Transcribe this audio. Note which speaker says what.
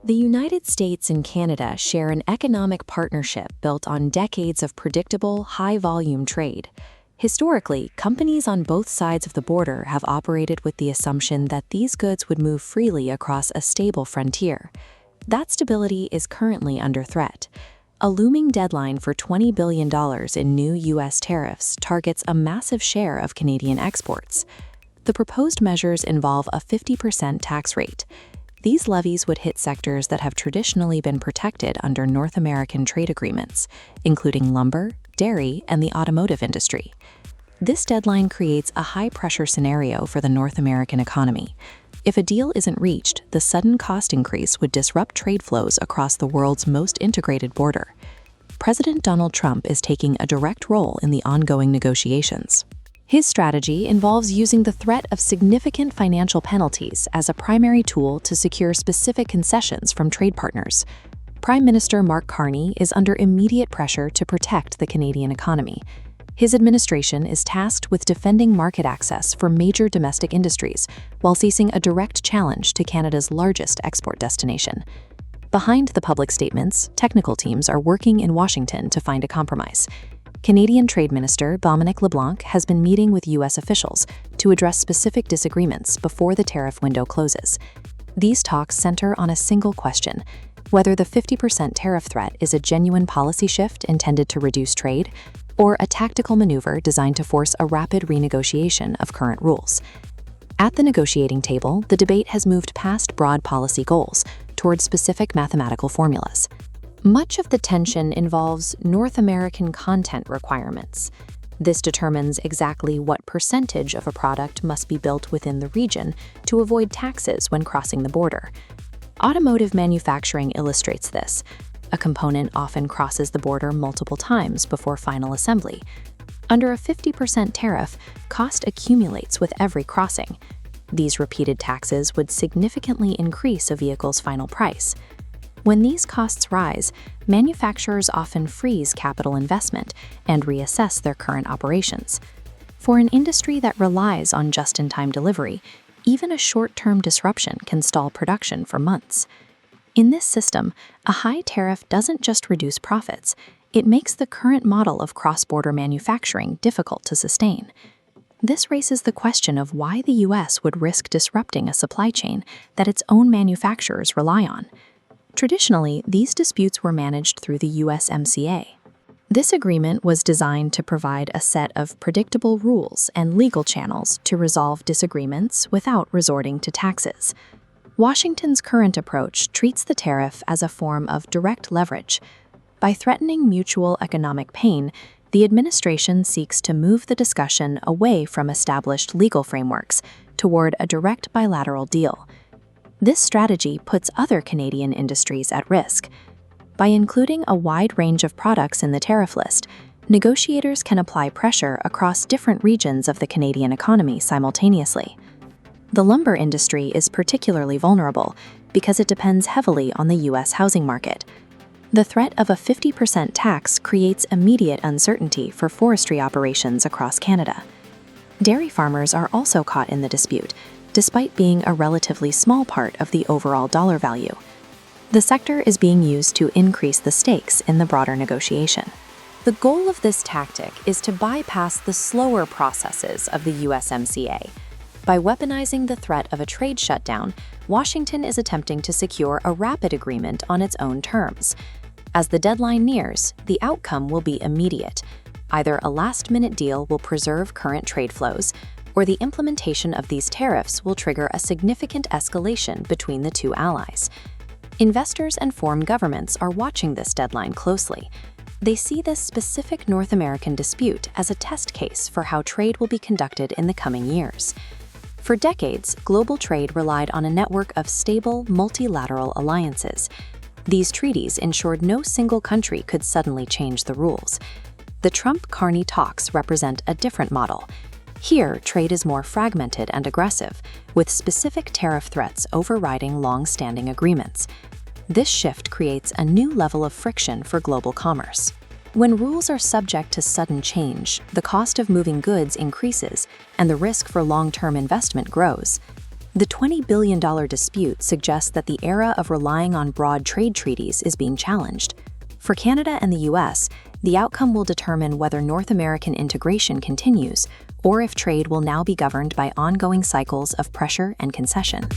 Speaker 1: The United States and Canada share an economic partnership built on decades of predictable, high-volume trade. Historically, companies on both sides of the border have operated with the assumption that these goods would move freely across a stable frontier. That stability is currently under threat. A looming deadline for $20 billion in new U.S. tariffs targets a massive share of Canadian exports. The proposed measures involve a 50% tax rate. These levies would hit sectors that have traditionally been protected under North American trade agreements, including lumber, dairy, and the automotive industry. This deadline creates a high-pressure scenario for the North American economy. If a deal isn't reached, the sudden cost increase would disrupt trade flows across the world's most integrated border. President Donald Trump is taking a direct role in the ongoing negotiations. His strategy involves using the threat of significant financial penalties as a primary tool to secure specific concessions from trade partners. Prime Minister Mark Carney is under immediate pressure to protect the Canadian economy. His administration is tasked with defending market access for major domestic industries while facing a direct challenge to Canada's largest export destination. Behind the public statements, technical teams are working in Washington to find a compromise. Canadian Trade Minister Dominic LeBlanc has been meeting with U.S. officials to address specific disagreements before the tariff window closes. These talks center on a single question: whether the 50% tariff threat is a genuine policy shift intended to reduce trade, or a tactical maneuver designed to force a rapid renegotiation of current rules. At the negotiating table, the debate has moved past broad policy goals toward specific mathematical formulas. Much of the tension involves North American content requirements. This determines exactly what percentage of a product must be built within the region to avoid taxes when crossing the border. Automotive manufacturing illustrates this. A component often crosses the border multiple times before final assembly. Under a 50% tariff, cost accumulates with every crossing. These repeated taxes would significantly increase a vehicle's final price. When these costs rise, manufacturers often freeze capital investment and reassess their current operations. For an industry that relies on just-in-time delivery, even a short-term disruption can stall production for months. In this system, a high tariff doesn't just reduce profits, it makes the current model of cross-border manufacturing difficult to sustain. This raises the question of why the U.S. would risk disrupting a supply chain that its own manufacturers rely on. Traditionally, these disputes were managed through the USMCA. This agreement was designed to provide a set of predictable rules and legal channels to resolve disagreements without resorting to taxes. Washington's current approach treats the tariff as a form of direct leverage. By threatening mutual economic pain, the administration seeks to move the discussion away from established legal frameworks toward a direct bilateral deal. This strategy puts other Canadian industries at risk. By including a wide range of products in the tariff list, negotiators can apply pressure across different regions of the Canadian economy simultaneously. The lumber industry is particularly vulnerable because it depends heavily on the U.S. housing market. The threat of a 50% tax creates immediate uncertainty for forestry operations across Canada. Dairy farmers are also caught in the dispute, despite being a relatively small part of the overall dollar value. The sector is being used to increase the stakes in the broader negotiation. The goal of this tactic is to bypass the slower processes of the USMCA. By weaponizing the threat of a trade shutdown, Washington is attempting to secure a rapid agreement on its own terms. As the deadline nears, the outcome will be immediate. Either a last-minute deal will preserve current trade flows, or the implementation of these tariffs will trigger a significant escalation between the two allies. Investors and foreign governments are watching this deadline closely. They see this specific North American dispute as a test case for how trade will be conducted in the coming years. For decades, global trade relied on a network of stable, multilateral alliances. These treaties ensured no single country could suddenly change the rules. The Trump-Carney talks represent a different model. Here, trade is more fragmented and aggressive, with specific tariff threats overriding long-standing agreements. This shift creates a new level of friction for global commerce. When rules are subject to sudden change, the cost of moving goods increases and the risk for long-term investment grows. The $20 billion dispute suggests that the era of relying on broad trade treaties is being challenged. For Canada and the US, the outcome will determine whether North American integration continues, or if trade will now be governed by ongoing cycles of pressure and concession.